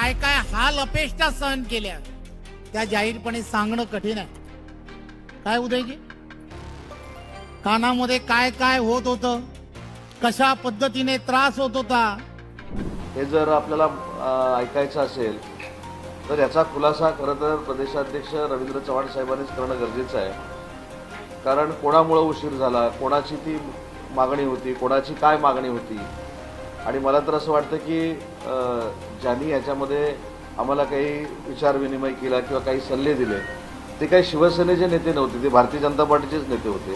काय काय हाल अपेष्टा सहन केल्या त्या जाहीरपणे सांगणं कठीण आहे. काय उदयजी, कानामध्ये काय काय होत होतं, कशा पद्धतीने त्रास होत होता, हे जर आपल्याला ऐकायचं असेल तर याचा खुलासा खरं तर प्रदेशाध्यक्ष रवींद्र चव्हाण साहेबांनीच करणं गरजेचं आहे. कारण कोणामुळं उशीर झाला, कोणाची ती मागणी होती, कोणाची काय मागणी होती. आणि मला तर असं वाटतं की ज्यांनी याच्यामध्ये आम्हाला काही विचारविनिमय केला किंवा काही सल्ले दिले ते काही शिवसेनेचे नेते नव्हते, ते भारतीय जनता पार्टीचेच नेते होते.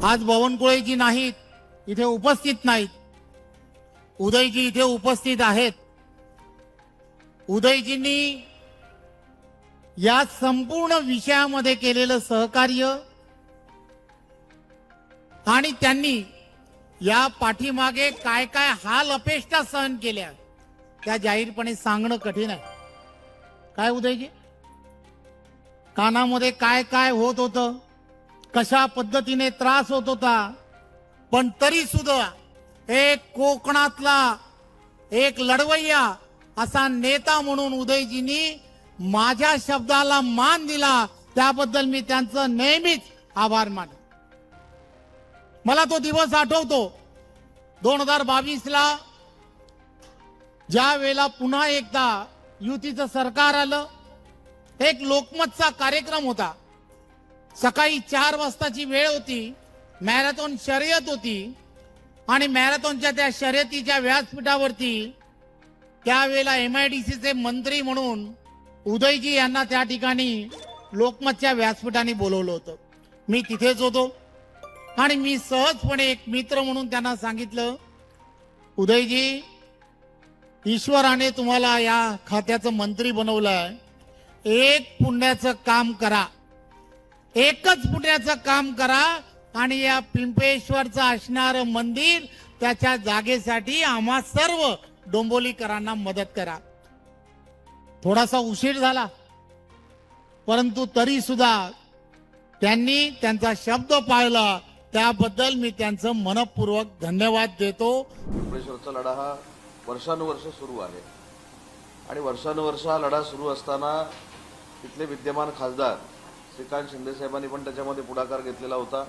आज बावनकुळेजी नाहीत, इथे उपस्थित नाहीत. उदयजी इथे उपस्थित आहेत. उदयजींनी या संपूर्ण विषयामध्ये केलेलं सहकार्य आणि त्यांनी या पाठीमागे काय काय हाल अपेष्टा सहन केल्या त्या जाहीरपणे सांगणं कठीण आहे. काय उदयजी, कानामध्ये काय काय होत होतं, कशा पद्धतीने त्रास होत होता, पण तरी सुद्धा एक कोकणातला एक लढवय्या असा नेता म्हणून उदयजींनी माझ्या शब्दाला मान दिला, त्याबद्दल मी त्यांचं नेहमीच आभार मानतो. मला तो दिवस आठवतो 2022ला ज्या वेळेला पुन्हा एकदा युतीचं सरकार आलं. एक लोकमतचा कार्यक्रम होता. सकाळी 4 वाजताची वेळ होती. मॅरेथॉन शर्यत होती आणि मॅरेथॉनच्या त्या शर्यतीच्या व्यासपीठावरती त्यावेळेला MIDCचे मंत्री म्हणून उदयजी यांना त्या ठिकाणी लोकमतच्या व्यासपीठाने बोलवलं होतं. मी तिथेच होतो आणि मी सहजपणे एक मित्र म्हणून त्यांना सांगितलं, उदयजी, ईश्वराने तुम्हाला या खात्याचं मंत्री बनवलंय. एक पुण्याचं काम करा, एकच पुण्याचं काम करा आणि या पिंपळेश्वरचं असणारं मंदिर त्याच्या जागेसाठी आम्हा सर्व डोंबोलीकरांना मदत करा. थोडासा उशीर झाला, परंतु तरी सुद्धा त्यांनी त्यांचा शब्द पाळला. त्याबद्दल मी त्यांचं मनपूर्वक धन्यवाद देतो. पिंपळेश्वरचा लढा हा वर्षानुवर्ष सुरू आहे आणि वर्षानुवर्ष हा लढा सुरू असताना तिथले विद्यमान खासदार श्रीकांत शिंदे साहेबांनी पण त्याच्यामध्ये पुढाकार घेतलेला होता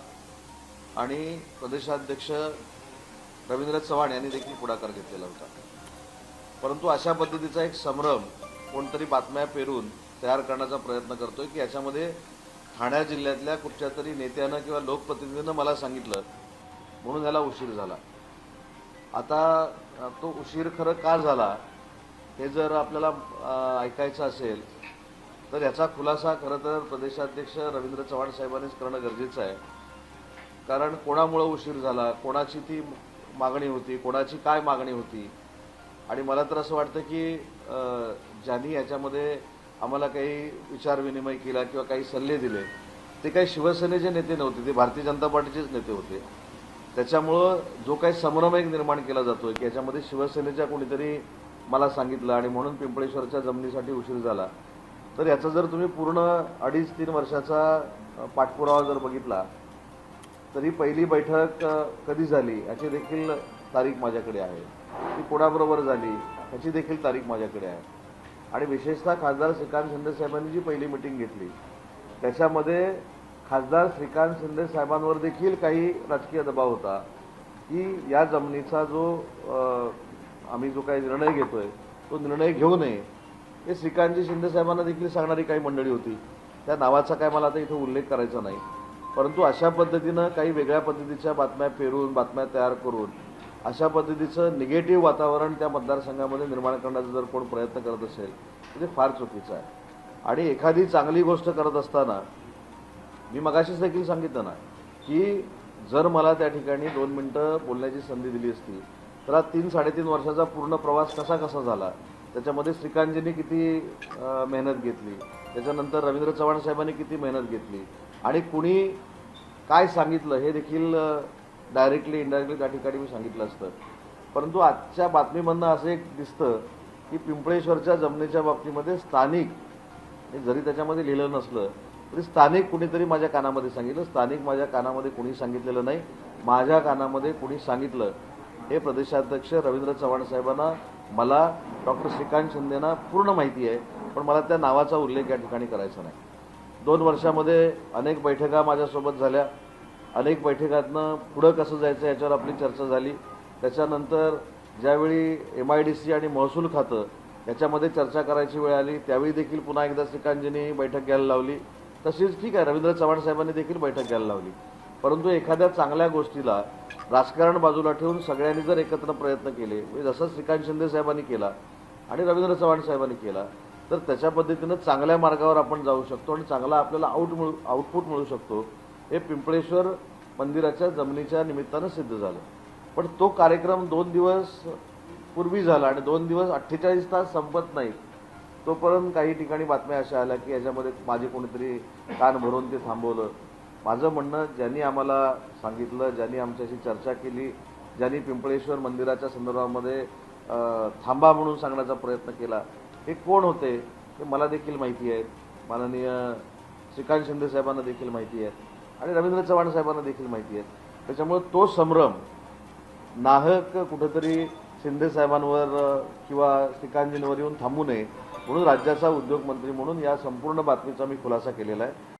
आणि प्रदेशाध्यक्ष रवींद्र चव्हाण यांनी देखील पुढाकार घेतलेला होता. परंतु अशा पद्धतीचा एक संभ्रम कोणतरी बातम्या पेरून तयार करण्याचा प्रयत्न करतोय की याच्यामध्ये ठाणे जिल्ह्यातल्या कुठच्या तरी नेत्यानं किंवा लोकप्रतिनिधीनं मला सांगितलं म्हणून याला उशीर झाला. आता तो उशीर खरं का झाला हे जर आपल्याला ऐकायचं असेल तर याचा खुलासा खरं तर प्रदेशाध्यक्ष रवींद्र चव्हाण साहेबांनीच करणं गरजेचं आहे. कारण कोणामुळं उशीर झाला, कोणाची ती मागणी होती, कोणाची काय मागणी होती. आणि मला तर असं वाटतं की ज्यांनी याच्यामध्ये आम्हाला काही विचारविनिमय केला किंवा काही सल्ले दिले ते काही शिवसेनेचे नेते नव्हते, ते भारतीय जनता पार्टीचेच नेते होते. त्याच्यामुळं जो काही संभ्रम एक निर्माण केला जातोय की याच्यामध्ये शिवसेनेच्या कोणीतरी मला सांगितलं आणि म्हणून पिंपळेश्वरच्या जमिनीसाठी उशीर झाला, तर याचा जर तुम्ही पूर्ण 2.5-3 वर्षाचा पाठपुरावा जर बघितला तरी पहिली बैठक कधी झाली याची देखील तारीख माझ्याकडे आहे. ती कोणाबरोबर झाली याची देखील तारीख माझ्याकडे आहे. आणि विशेषतः खासदार श्रीकांत शिंदे साहेबांनी जी पहिली मिटिंग घेतली त्याच्यामध्ये खासदार श्रीकांत शिंदे साहेबांवर देखील काही राजकीय दबाव होता की या जमिनीचा आम्ही जो काही निर्णय घेतोय तो निर्णय घेऊ नये. हे श्रीकांतजी शिंदे साहेबांना देखील सांगणारी काही मंडळी होती. त्या नावाचा काय मला आता इथं उल्लेख करायचा नाही. परंतु अशा पद्धतीनं काही वेगळ्या पद्धतीच्या बातम्या पेरून, बातम्या तयार करून अशा पद्धतीचं निगेटिव्ह वातावरण त्या मतदारसंघामध्ये निर्माण करण्याचा जर कोण प्रयत्न करत असेल तर ते फार चुकीचं आहे. आणि एखादी चांगली गोष्ट करत असताना मी मगाशीच देखील सांगितलं ना की जर मला त्या ठिकाणी 2 मिनिटं बोलण्याची संधी दिली असती तर हा 3-3.5 वर्षाचा पूर्ण प्रवास कसा झाला, त्याच्यामध्ये श्रीकांतजींनी किती मेहनत घेतली, त्याच्यानंतर रवींद्र चव्हाण साहेबांनी किती मेहनत घेतली आणि कुणी काय सांगितलं हे देखील डायरेक्टली इनडायरेक्टली त्या ठिकाणी मी सांगितलं असतं. परंतु आजच्या बातमीमधनं असं एक दिसतं की पिंपळेश्वरच्या जमिनीच्या बाबतीमध्ये स्थानिक, जरी त्याच्यामध्ये लिहिलं नसलं तरी स्थानिक कुणीतरी माझ्या कानामध्ये सांगितलं. स्थानिक माझ्या कानामध्ये कुणी सांगितलेलं नाही, माझ्या कानामध्ये कुणी सांगितलं हे प्रदेशाध्यक्ष रवींद्र चव्हाण साहेबांना, मला डॉक्टर श्रीकांत शिंदेना पूर्ण माहिती आहे, पण मला त्या नावाचा उल्लेख या ठिकाणी करायचा नाही. 2 वर्षामध्ये अनेक बैठका माझ्यासोबत झाल्या. अनेक बैठकातनं पुढं कसं जायचं याच्यावर आपली चर्चा झाली. त्याच्यानंतर ज्यावेळी MIDC आणि महसूल खातं याच्यामध्ये चर्चा करायची वेळ आली, त्यावेळी देखील पुन्हा एकदा श्रीकांतजींनी बैठक घ्यायला लावली. तशीच ठीक आहे, रवींद्र चव्हाण साहेबांनी देखील बैठक घ्यायला लावली. परंतु एखाद्या चांगल्या गोष्टीला राजकारण बाजूला ठेवून सगळ्यांनी जर एकत्र प्रयत्न केले, जसं श्रीकांत शिंदे साहेबांनी केला आणि रवींद्र चव्हाण साहेबांनी केला, तर त्याच्या पद्धतीनं चांगल्या मार्गावर आपण जाऊ शकतो आणि चांगला आपल्याला आउटपुट मिळू शकतो. हे पिंपळेश्वर मंदिराच्या जमिनीच्या निमित्तानं सिद्ध झालं. पण तो कार्यक्रम 2 दिवस पूर्वी झाला आणि 2 दिवस 48 तास संपत नाहीत तोपर्यंत काही ठिकाणी बातम्या अशा आल्या की याच्यामध्ये माझे कोणीतरी कान भरून ते थांबवलं. माझं म्हणणं, ज्यांनी आम्हाला सांगितलं, ज्यांनी आमच्याशी चर्चा केली, ज्यांनी पिंपळेश्वर मंदिराच्या संदर्भामध्ये थांबा म्हणून सांगण्याचा प्रयत्न केला, हे कोण होते हे मला देखील माहिती आहे, माननीय श्रीकांत शिंदे साहेबांना देखील माहिती आहे आणि रवींद्र चव्हाण साहेबांना देखील माहिती आहे. त्याच्यामुळे तो संभ्रम नाहक कुठंतरी शिंदे साहेबांवर किंवा श्रीकांतजींवर येऊन थांबू नये म्हणून राज्याचा उद्योगमंत्री म्हणून या संपूर्ण बातमीचा मी खुलासा केलेला आहे.